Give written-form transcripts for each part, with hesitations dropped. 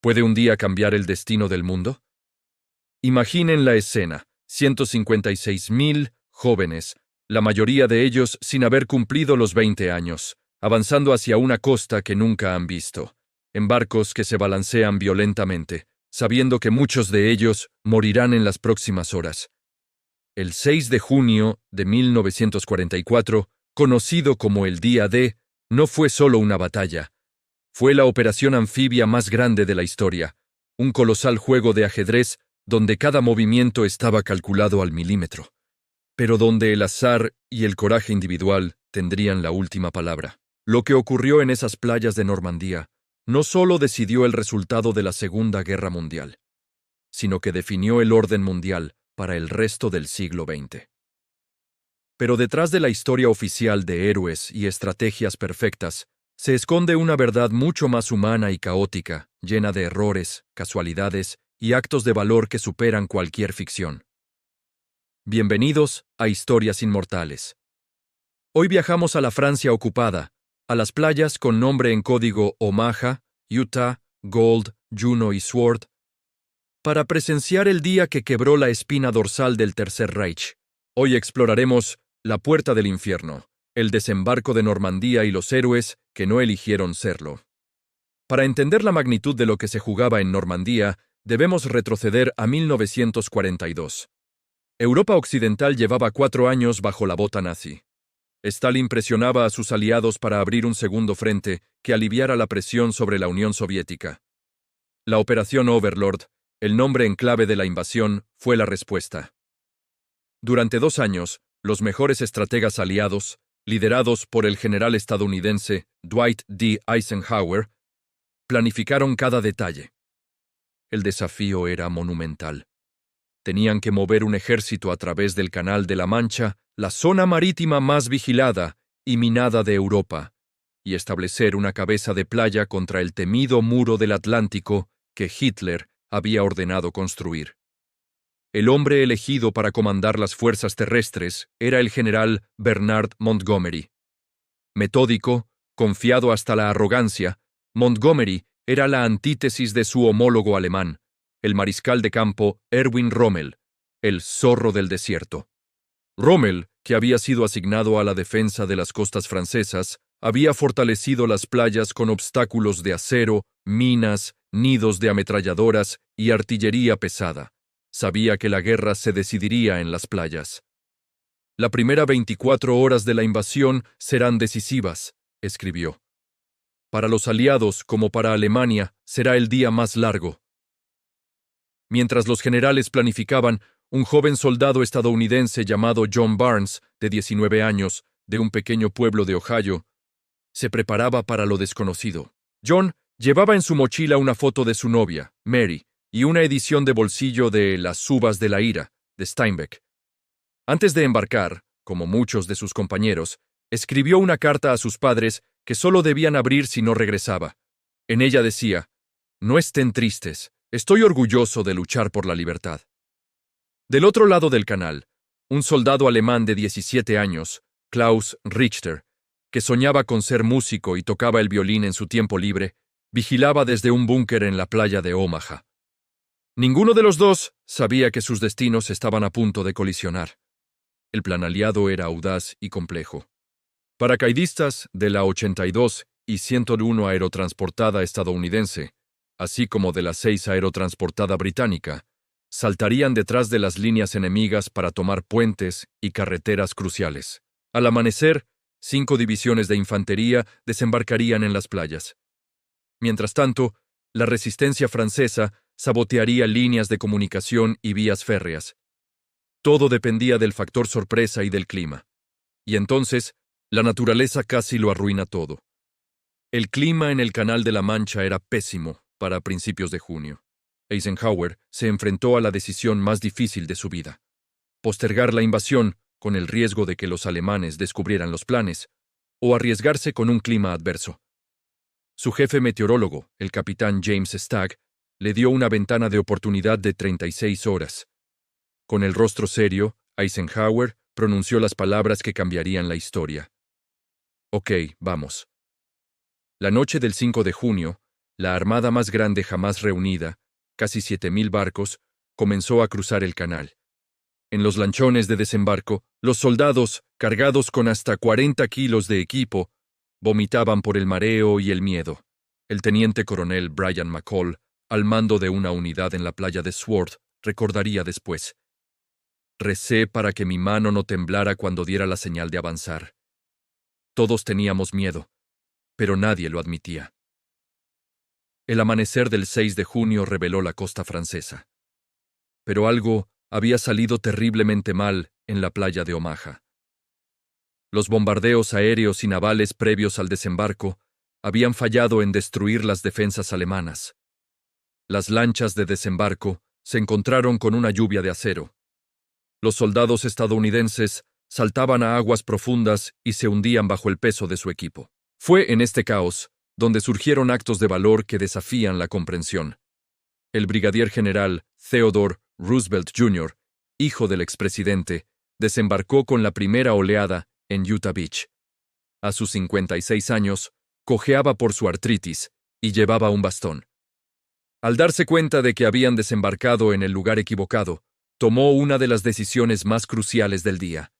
¿Puede un día cambiar el destino del mundo? Imaginen la escena: 156.000 jóvenes, la mayoría de ellos sin haber cumplido los 20 años, avanzando hacia una costa que nunca han visto, en barcos que se balancean violentamente, sabiendo que muchos de ellos morirán en las próximas horas. El 6 de junio de 1944, conocido como el Día D, no fue solo una batalla. Fue la operación anfibia más grande de la historia, un colosal juego de ajedrez donde cada movimiento estaba calculado al milímetro, pero donde el azar y el coraje individual tendrían la última palabra. Lo que ocurrió en esas playas de Normandía no solo decidió el resultado de la Segunda Guerra Mundial, sino que definió el orden mundial para el resto del siglo XX. Pero detrás de la historia oficial de héroes y estrategias perfectas, se esconde una verdad mucho más humana y caótica, llena de errores, casualidades y actos de valor que superan cualquier ficción. Bienvenidos a Historias Inmortales. Hoy viajamos a la Francia ocupada, a las playas con nombre en código Omaha, Utah, Gold, Juno y Sword, para presenciar el día que quebró la espina dorsal del Tercer Reich. Hoy exploraremos la Puerta del Infierno, el desembarco de Normandía y los héroes que no eligieron serlo. Para entender la magnitud de lo que se jugaba en Normandía, debemos retroceder a 1942. Europa Occidental llevaba 4 años bajo la bota nazi. Stalin presionaba a sus aliados para abrir un segundo frente que aliviara la presión sobre la Unión Soviética. La Operación Overlord, el nombre en clave de la invasión, fue la respuesta. Durante 2 años, los mejores estrategas aliados, liderados por el general estadounidense Dwight D. Eisenhower, planificaron cada detalle. El desafío era monumental. Tenían que mover un ejército a través del Canal de la Mancha, la zona marítima más vigilada y minada de Europa, y establecer una cabeza de playa contra el temido muro del Atlántico que Hitler había ordenado construir. El hombre elegido para comandar las fuerzas terrestres era el general Bernard Montgomery. Metódico, confiado hasta la arrogancia, Montgomery era la antítesis de su homólogo alemán, el mariscal de campo Erwin Rommel, el zorro del desierto. Rommel, que había sido asignado a la defensa de las costas francesas, había fortalecido las playas con obstáculos de acero, minas, nidos de ametralladoras y artillería pesada. Sabía que la guerra se decidiría en las playas. La primera 24 horas de la invasión serán decisivas, escribió. Para los aliados, como para Alemania, será el día más largo. Mientras los generales planificaban, un joven soldado estadounidense llamado John Barnes, de 19 años, de un pequeño pueblo de Ohio, se preparaba para lo desconocido. John llevaba en su mochila una foto de su novia, Mary, y una edición de bolsillo de Las uvas de la ira, de Steinbeck. Antes de embarcar, como muchos de sus compañeros, escribió una carta a sus padres que solo debían abrir si no regresaba. En ella decía: «No estén tristes, estoy orgulloso de luchar por la libertad». Del otro lado del canal, un soldado alemán de 17 años, Klaus Richter, que soñaba con ser músico y tocaba el violín en su tiempo libre, vigilaba desde un búnker en la playa de Omaha. Ninguno de los dos sabía que sus destinos estaban a punto de colisionar. El plan aliado era audaz y complejo. Paracaidistas de la 82 y 101 aerotransportada estadounidense, así como de la 6 aerotransportada británica, saltarían detrás de las líneas enemigas para tomar puentes y carreteras cruciales. Al amanecer, 5 divisiones de infantería desembarcarían en las playas. Mientras tanto, la resistencia francesa sabotearía líneas de comunicación y vías férreas. Todo dependía del factor sorpresa y del clima. Y entonces, la naturaleza casi lo arruina todo. El clima en el Canal de la Mancha era pésimo para principios de junio. Eisenhower se enfrentó a la decisión más difícil de su vida: postergar la invasión con el riesgo de que los alemanes descubrieran los planes, o arriesgarse con un clima adverso. Su jefe meteorólogo, el capitán James Stagg, le dio una ventana de oportunidad de 36 horas. Con el rostro serio, Eisenhower pronunció las palabras que cambiarían la historia. «Ok, vamos». La noche del 5 de junio, La armada más grande jamás reunida, casi 7.000 barcos, comenzó a cruzar el canal. En los lanchones de desembarco, los soldados, cargados con hasta 40 kilos de equipo, vomitaban por el mareo y el miedo. El teniente coronel Brian McCall, al mando de una unidad en la playa de Sword, recordaría después: recé para que mi mano no temblara cuando diera la señal de avanzar. Todos teníamos miedo, pero nadie lo admitía. El amanecer del 6 de junio reveló la costa francesa. Pero algo había salido terriblemente mal en la playa de Omaha. Los bombardeos aéreos y navales previos al desembarco habían fallado en destruir las defensas alemanas. Las lanchas de desembarco se encontraron con una lluvia de acero. Los soldados estadounidenses saltaban a aguas profundas y se hundían bajo el peso de su equipo. Fue en este caos donde surgieron actos de valor que desafían la comprensión. El brigadier general Theodore Roosevelt Jr., hijo del expresidente, desembarcó con la primera oleada en Utah Beach. A sus 56 años, cojeaba por su artritis y llevaba un bastón. Al darse cuenta de que habían desembarcado en el lugar equivocado, tomó una de las decisiones más cruciales del día.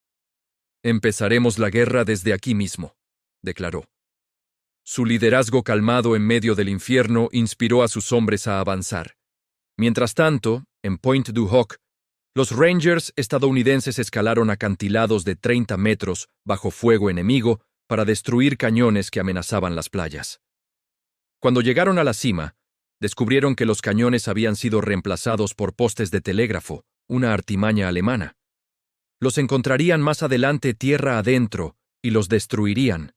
«Empezaremos la guerra desde aquí mismo», declaró. Su liderazgo calmado en medio del infierno inspiró a sus hombres a avanzar. Mientras tanto, en Point du Hoc, los Rangers estadounidenses escalaron acantilados de 30 metros bajo fuego enemigo para destruir cañones que amenazaban las playas. Cuando llegaron a la cima, descubrieron que los cañones habían sido reemplazados por postes de telégrafo, una artimaña alemana. Los encontrarían más adelante tierra adentro y los destruirían.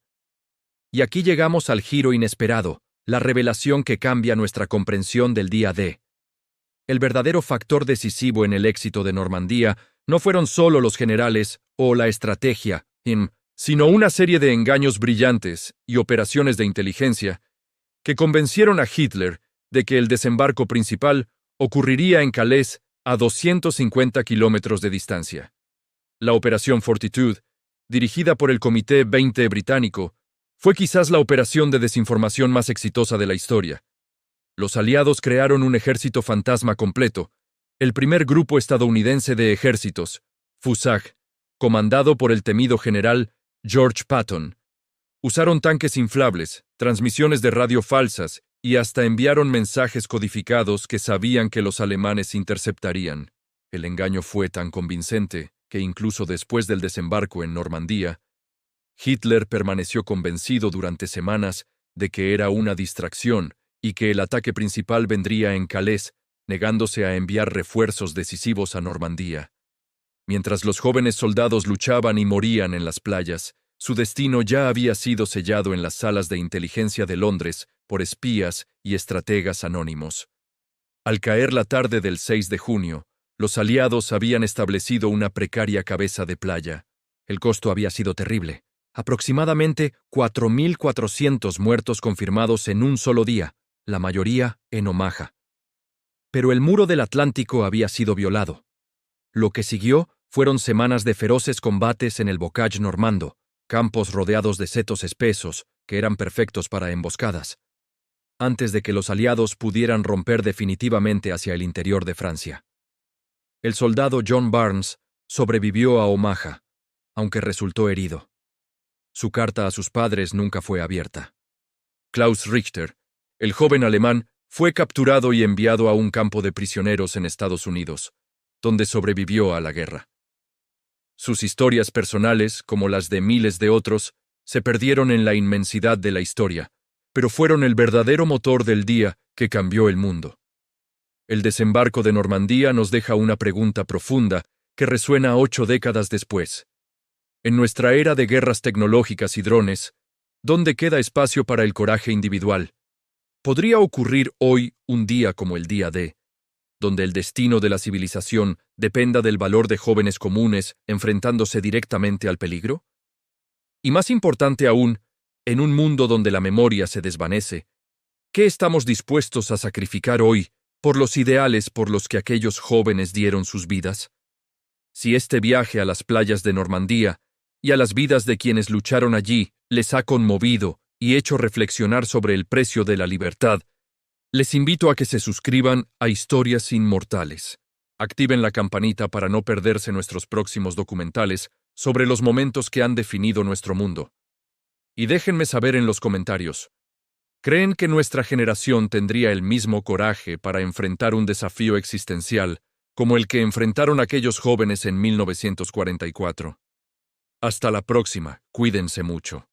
Y aquí llegamos al giro inesperado, la revelación que cambia nuestra comprensión del día D. El verdadero factor decisivo en el éxito de Normandía no fueron solo los generales o la estrategia, sino una serie de engaños brillantes y operaciones de inteligencia que convencieron a Hitler de que el desembarco principal ocurriría en Calais a 250 kilómetros de distancia. La Operación Fortitude, dirigida por el Comité 20 británico, fue quizás la operación de desinformación más exitosa de la historia. Los aliados crearon un ejército fantasma completo, el primer grupo estadounidense de ejércitos, FUSAG, comandado por el temido general George Patton. Usaron tanques inflables, transmisiones de radio falsas y hasta enviaron mensajes codificados que sabían que los alemanes interceptarían. El engaño fue tan convincente que incluso después del desembarco en Normandía, Hitler permaneció convencido durante semanas de que era una distracción y que el ataque principal vendría en Calais, negándose a enviar refuerzos decisivos a Normandía. Mientras los jóvenes soldados luchaban y morían en las playas, su destino ya había sido sellado en las salas de inteligencia de Londres por espías y estrategas anónimos. Al caer la tarde del 6 de junio, los aliados habían establecido una precaria cabeza de playa. El costo había sido terrible. Aproximadamente 4.400 muertos confirmados en un solo día, la mayoría en Omaha. Pero el muro del Atlántico había sido violado. Lo que siguió fueron semanas de feroces combates en el bocage normando, campos rodeados de setos espesos que eran perfectos para emboscadas, antes de que los aliados pudieran romper definitivamente hacia el interior de Francia. El soldado John Barnes sobrevivió a Omaha, aunque resultó herido. Su carta a sus padres nunca fue abierta. Klaus Richter, el joven alemán, fue capturado y enviado a un campo de prisioneros en Estados Unidos, donde sobrevivió a la guerra. Sus historias personales, como las de miles de otros, se perdieron en la inmensidad de la historia, pero fueron el verdadero motor del día que cambió el mundo. El desembarco de Normandía nos deja una pregunta profunda que resuena 8 décadas después. En nuestra era de guerras tecnológicas y drones, ¿dónde queda espacio para el coraje individual? ¿Podría ocurrir hoy un día como el día D, donde el destino de la civilización dependa del valor de jóvenes comunes enfrentándose directamente al peligro? Y más importante aún, en un mundo donde la memoria se desvanece, ¿qué estamos dispuestos a sacrificar hoy por los ideales por los que aquellos jóvenes dieron sus vidas? Si este viaje a las playas de Normandía y a las vidas de quienes lucharon allí les ha conmovido y hecho reflexionar sobre el precio de la libertad, Les invito a que se suscriban a Historias Inmortales. Activen la campanita para no perderse nuestros próximos documentales sobre los momentos que han definido nuestro mundo. Y déjenme saber en los comentarios, ¿creen que nuestra generación tendría el mismo coraje para enfrentar un desafío existencial como el que enfrentaron aquellos jóvenes en 1944? Hasta la próxima, cuídense mucho.